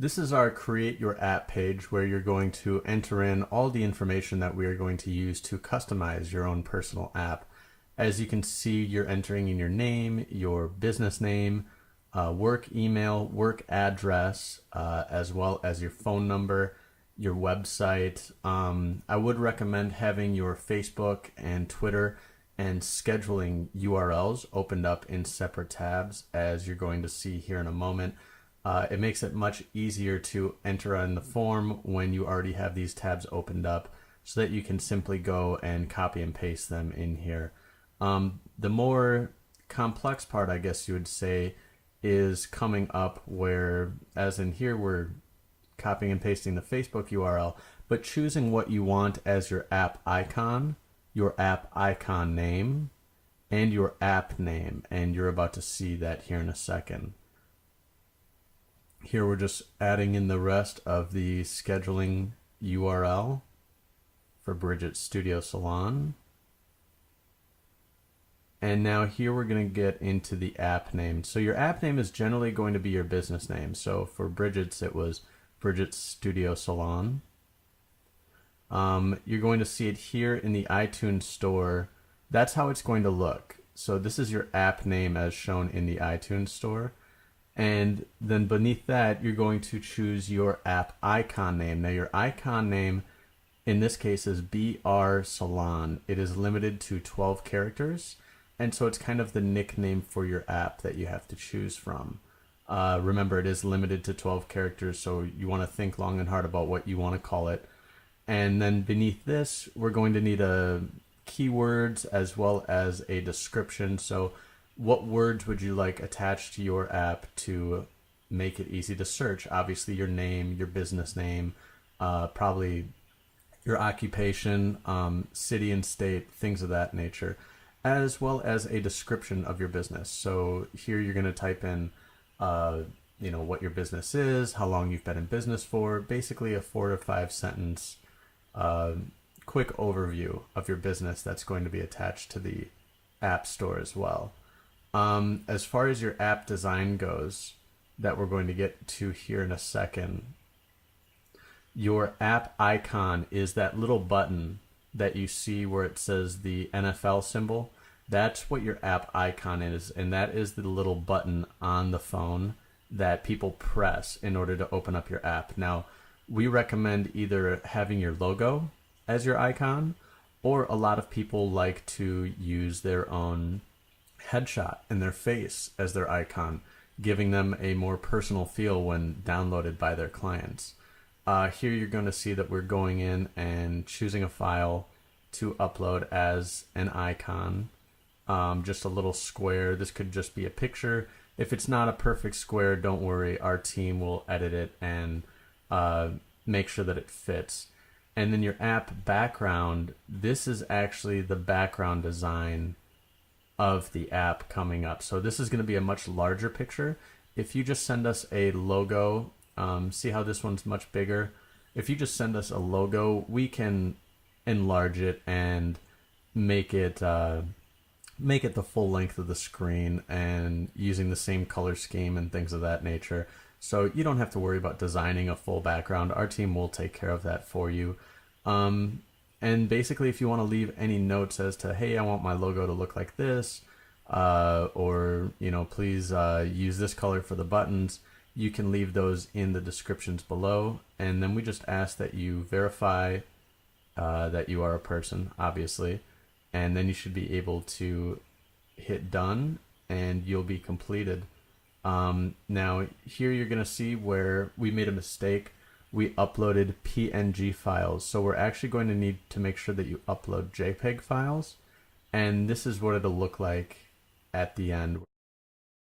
This is our Create Your App page where you're going to enter in all the information that we are going to use to customize your own personal app. As you can see, you're entering in your name, your business name, work email, work address, as well as your phone number, your website. I would recommend having your Facebook and Twitter and scheduling URLs opened up in separate tabs, as you're going to see here in a moment. It makes it much easier to enter in the form when you already have these tabs opened up, so that you can simply go and copy and paste them in here. The more complex part, I guess you would say, is coming up where, as in here, we're copying and pasting the Facebook URL, but choosing what you want as your app icon name, and your app name. And you're about to see that here in a second. Here we're just adding in the rest of the scheduling URL for Bridget Studio Salon. And now here we're going to get into the app name. So your app name is generally going to be your business name. So for Bridget's, it was Bridget Studio Salon. You're going to see it here in the iTunes store. That's how it's going to look. So this is your app name as shown in the iTunes store. And then beneath that, you're going to choose your app icon name. Now your icon name in this case is BR Salon. It is limited to 12 characters. And so it's kind of the nickname for your app that you have to choose from. Remember, it is limited to 12 characters, so you want to think long and hard about what you want to call it. And then beneath this, we're going to need keywords as well as a description. So what words would you like attached to your app to make it easy to search? Obviously your name, your business name, probably your occupation, city and state, things of that nature, as well as a description of your business. So here you're going to type in what your business is, how long you've been in business for, basically a 4 to 5 sentence quick overview of your business that's going to be attached to the App Store as well. As far as your app design goes, that we're going to get to here in a second, your app icon is that little button that you see where it says the NFL symbol. That's what your app icon is, and that is the little button on the phone that people press in order to open up your app. Now, we recommend either having your logo as your icon, or a lot of people like to use their own headshot and their face as their icon, giving them a more personal feel when downloaded by their clients. Here you're going to see that we're going in and choosing a file to upload as an icon, just a little square. This could just be a picture. If it's not a perfect square, don't worry, our team will edit it and make sure that it fits. And then your app background, this is actually the background design of the app coming up. So this is going to be a much larger picture. If you just send us a logo, see how this one's much bigger? If you just send us a logo, we can enlarge it and make it the full length of the screen, and using the same color scheme and things of that nature. So you don't have to worry about designing a full background. Our team will take care of that for you. And basically, if you want to leave any notes as to, hey, I want my logo to look like this, or please use this color for the buttons, you can leave those in the descriptions below. And then we just ask that you verify that you are a person, obviously, and then you should be able to hit done, and you'll be completed. Now here you're going to see where we made a mistake. We uploaded PNG files, so we're actually going to need to make sure that you upload JPEG files, and this is what it'll look like at the end.